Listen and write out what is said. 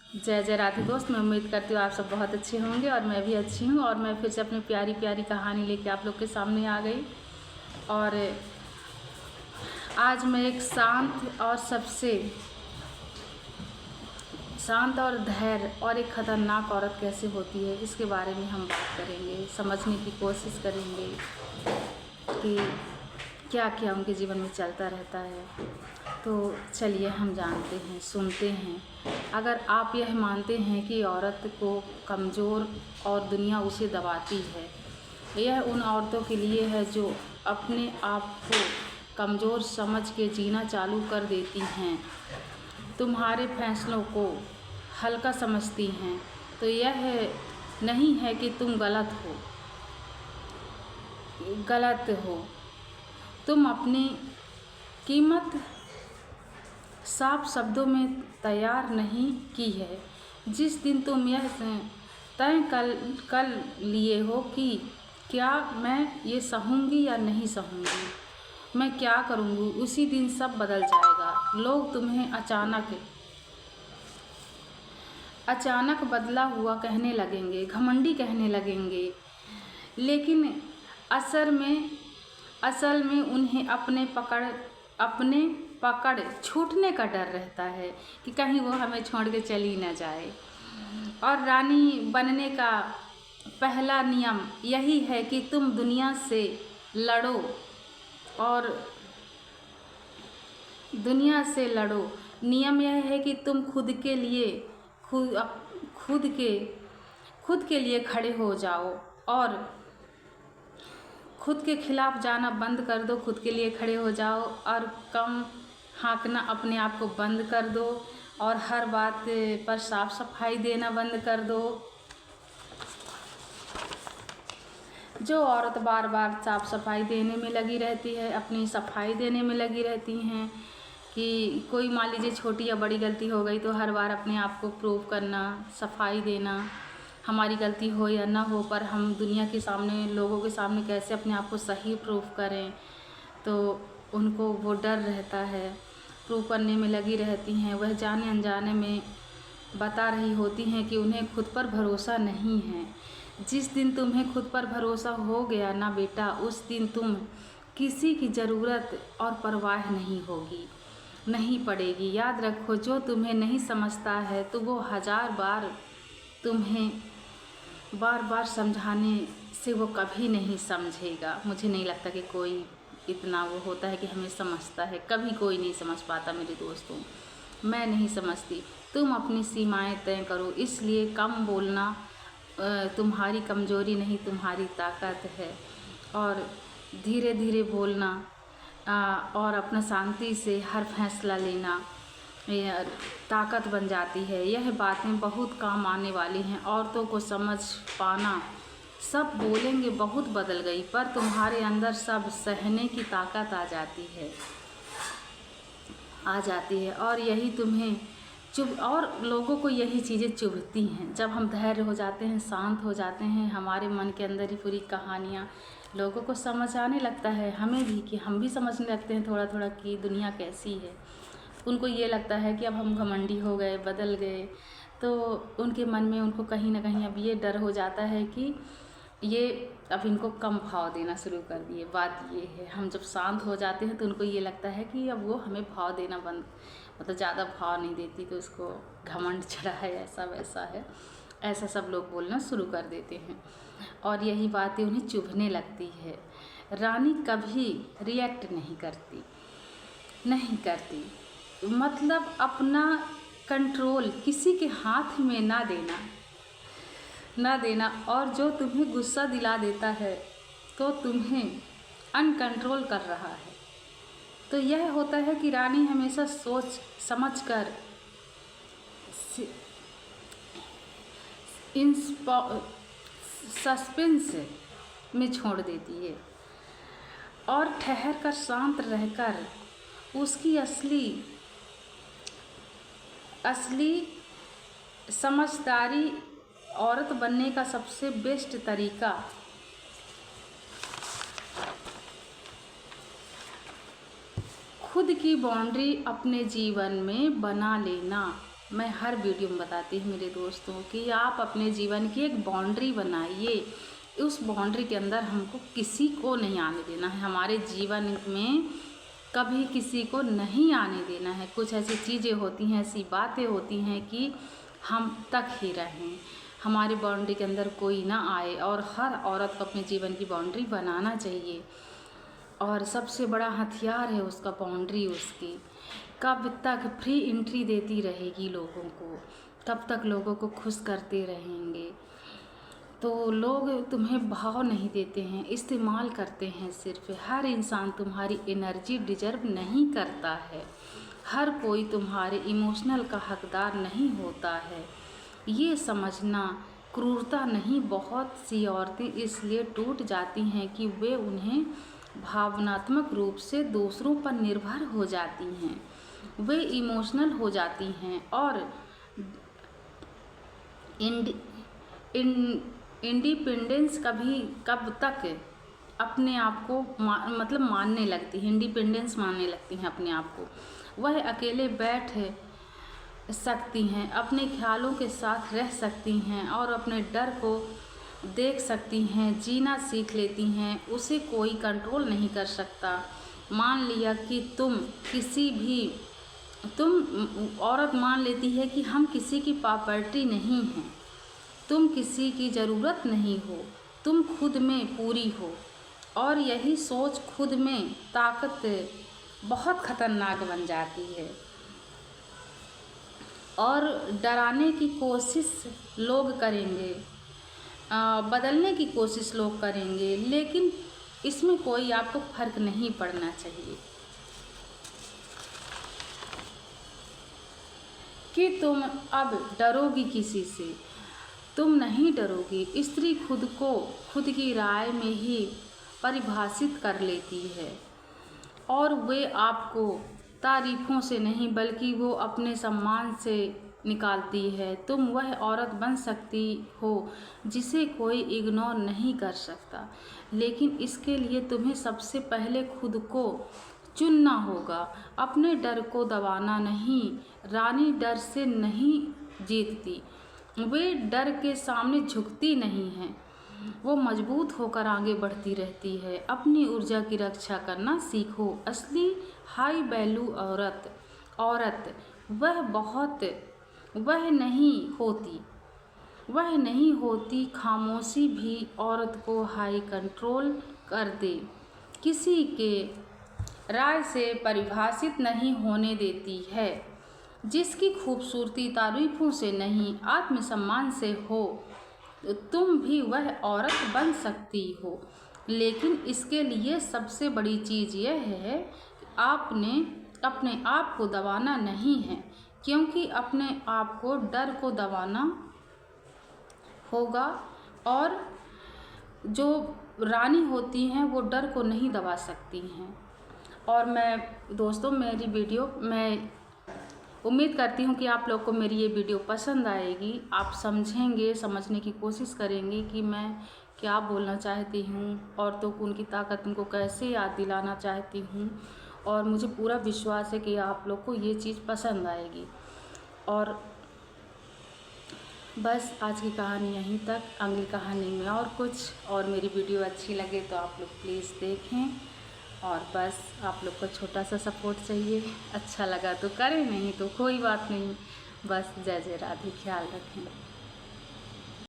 जय जय राधे दोस्त। मैं उम्मीद करती हूँ आप सब बहुत अच्छे होंगे और मैं भी अच्छी हूँ। और मैं फिर से अपनी प्यारी प्यारी कहानी लेके आप लोग के सामने आ गई। और आज मैं एक शांत और धैर्य और एक ख़तरनाक औरत कैसे होती है इसके बारे में हम बात करेंगे, समझने की कोशिश करेंगे कि क्या क्या उनके जीवन में चलता रहता है। तो चलिए हम जानते हैं, सुनते हैं। अगर आप यह मानते हैं कि औरत को कमज़ोर और दुनिया उसे दबाती है, यह उन औरतों के लिए है जो अपने आप को कमज़ोर समझ के जीना चालू कर देती हैं, तुम्हारे फैसलों को हल्का समझती हैं, तो यह नहीं है कि तुम गलत हो। तुम अपनी कीमत साफ शब्दों में तैयार नहीं की है। जिस दिन तुम यह तय कर लिए हो कि क्या मैं ये सहूँगी या नहीं सहूँगी, मैं क्या करूँगी, उसी दिन सब बदल जाएगा। लोग तुम्हें अचानक बदला हुआ कहने लगेंगे, घमंडी कहने लगेंगे, लेकिन असल में उन्हें अपने पकड़ छूटने का डर रहता है कि कहीं वो हमें छोड़ के चली न जाए। और रानी बनने का पहला नियम यही है कि तुम दुनिया से लड़ो और नियम यह है कि तुम खुद के लिए खड़े हो जाओ और खुद के खिलाफ जाना बंद कर दो। खुद के लिए खड़े हो जाओ और कम हाँकना अपने आप को बंद कर दो और हर बात पर साफ सफाई देना बंद कर दो। जो औरत बार बार साफ सफाई देने में लगी रहती है, अपनी सफाई देने में लगी रहती हैं कि कोई मान लीजिए छोटी या बड़ी गलती हो गई तो हर बार अपने आप को प्रूव करना, सफाई देना, हमारी गलती हो या ना हो पर हम दुनिया के सामने, लोगों के सामने कैसे अपने आप को सही प्रूव करें, तो उनको वो डर रहता है, प्रूव करने में लगी रहती हैं। वह जाने अनजाने में बता रही होती हैं कि उन्हें खुद पर भरोसा नहीं है। जिस दिन तुम्हें खुद पर भरोसा हो गया ना बेटा, उस दिन तुम किसी की ज़रूरत और परवाह नहीं पड़ेगी। याद रखो, जो तुम्हें नहीं समझता है तो वो हजार बार तुम्हें बार समझाने से वो कभी नहीं समझेगा। मुझे नहीं लगता कि कोई इतना वो होता है कि हमें समझता है। कभी कोई नहीं समझ पाता मेरे दोस्तों, मैं नहीं समझती। तुम अपनी सीमाएं तय करो, इसलिए कम बोलना तुम्हारी कमज़ोरी नहीं, तुम्हारी ताकत है। और धीरे धीरे बोलना और अपना शांति से हर फैसला लेना ताकत बन जाती है। यह बातें बहुत काम आने वाली हैं। औरतों को समझ पाना, सब बोलेंगे बहुत बदल गई, पर तुम्हारे अंदर सब सहने की ताकत आ जाती है और यही तुम्हें और लोगों को यही चीज़ें चुभती हैं। जब हम धैर्य हो जाते हैं, शांत हो जाते हैं, हमारे मन के अंदर ही पूरी कहानियाँ लोगों को समझ आने लगता है, हमें भी, कि हम भी समझने लगते हैं थोड़ा थोड़ा कि दुनिया कैसी है। उनको ये लगता है कि अब हम घमंडी हो गए, बदल गए, तो उनके मन में उनको कहीं ना कहीं अब ये डर हो जाता है कि ये अब इनको कम भाव देना शुरू कर दिए। बात ये है, हम जब शांत हो जाते हैं तो उनको ये लगता है कि अब वो हमें भाव देना बंद, मतलब ज़्यादा भाव नहीं देती तो उसको घमंड चढ़ा है, ऐसा वैसा है, ऐसा सब लोग बोलना शुरू कर देते हैं और यही बातें उन्हें चुभने लगती है। रानी कभी रिएक्ट नहीं करती, मतलब अपना कंट्रोल किसी के हाथ में ना देना और जो तुम्हें गुस्सा दिला देता है तो तुम्हें अनकंट्रोल कर रहा है। तो यह होता है कि रानी हमेशा सोच समझ कर सस्पेंस में छोड़ देती है और ठहर कर शांत रहकर उसकी असली समझदारी औरत बनने का सबसे बेस्ट तरीका खुद की बाउंड्री अपने जीवन में बना लेना। मैं हर वीडियो में बताती हूँ मेरे दोस्तों कि आप अपने जीवन की एक बाउंड्री बनाइए। उस बाउंड्री के अंदर हमको किसी को नहीं आने देना है। हमारे जीवन में कभी किसी को नहीं आने देना है। कुछ ऐसी चीज़ें होती हैं, ऐसी बातें होती हैं कि हम तक ही रहें, हमारी बाउंड्री के अंदर कोई ना आए। और हर औरत को अपने जीवन की बाउंड्री बनाना चाहिए। और सबसे बड़ा हथियार है उसका बाउंड्री उसकी। कब तक फ्री एंट्री देती रहेगी लोगों को, कब तक लोगों को खुश करते रहेंगे। तो लोग तुम्हें भाव नहीं देते हैं, इस्तेमाल करते हैं सिर्फ। हर इंसान तुम्हारी एनर्जी डिजर्व नहीं करता है। हर कोई तुम्हारे इमोशनल का हकदार नहीं होता है। ये समझना क्रूरता नहीं। बहुत सी औरतें इसलिए टूट जाती हैं कि वे उन्हें भावनात्मक रूप से दूसरों पर निर्भर हो जाती हैं, वे इमोशनल हो जाती हैं और इंडिपेंडेंस कब तक अपने आप को मतलब मानने लगती है, इंडिपेंडेंस मानने लगती हैं अपने आप को। वह अकेले बैठ सकती हैं, अपने ख्यालों के साथ रह सकती हैं और अपने डर को देख सकती हैं, जीना सीख लेती हैं। उसे कोई कंट्रोल नहीं कर सकता। मान लिया कि औरत मान लेती है कि हम किसी की प्रॉपर्टी नहीं हैं, तुम किसी की ज़रूरत नहीं हो, तुम खुद में पूरी हो। और यही सोच खुद में ताकत बहुत ख़तरनाक बन जाती है। और डराने की कोशिश लोग करेंगे, बदलने की कोशिश लोग करेंगे, लेकिन इसमें कोई आपको फ़र्क नहीं पड़ना चाहिए कि तुम अब डरोगी किसी से। तुम नहीं डरोगी। स्त्री खुद की राय में ही परिभाषित कर लेती है और वे आपको तारीफ़ों से नहीं बल्कि वो अपने सम्मान से निकालती है। तुम वह औरत बन सकती हो जिसे कोई इग्नोर नहीं कर सकता, लेकिन इसके लिए तुम्हें सबसे पहले खुद को चुनना होगा। अपने डर को दबाना नहीं। रानी डर से नहीं जीतती, वे डर के सामने झुकती नहीं हैं, वो मजबूत होकर आगे बढ़ती रहती है। अपनी ऊर्जा की रक्षा करना सीखो। असली हाई वैल्यू औरत वह नहीं होती। खामोशी भी औरत को हाई कंट्रोल कर दे, किसी के राय से परिभाषित नहीं होने देती है। जिसकी खूबसूरती तारीफों से नहीं आत्मसम्मान से हो, तुम भी वह औरत बन सकती हो। लेकिन इसके लिए सबसे बड़ी चीज़ यह है कि आपने अपने आप को दबाना नहीं है, क्योंकि अपने आप को डर को दबाना होगा। और जो रानी होती हैं वो डर को नहीं दबा सकती हैं। और मैं दोस्तों मैं उम्मीद करती हूँ कि आप लोग को मेरी ये वीडियो पसंद आएगी। आप समझेंगे, समझने की कोशिश करेंगे कि मैं क्या बोलना चाहती हूँ, औरतों को उनकी ताकत उनको कैसे याद दिलाना चाहती हूँ। और मुझे पूरा विश्वास है कि आप लोग को ये चीज़ पसंद आएगी। और बस आज की कहानी यहीं तक। अगली कहानी में और कुछ, और मेरी वीडियो अच्छी लगे तो आप लोग प्लीज़ देखें। और बस आप लोग को छोटा सा सपोर्ट चाहिए। अच्छा लगा तो करें, नहीं तो कोई बात नहीं। बस जय जय राधे, ख्याल रखें।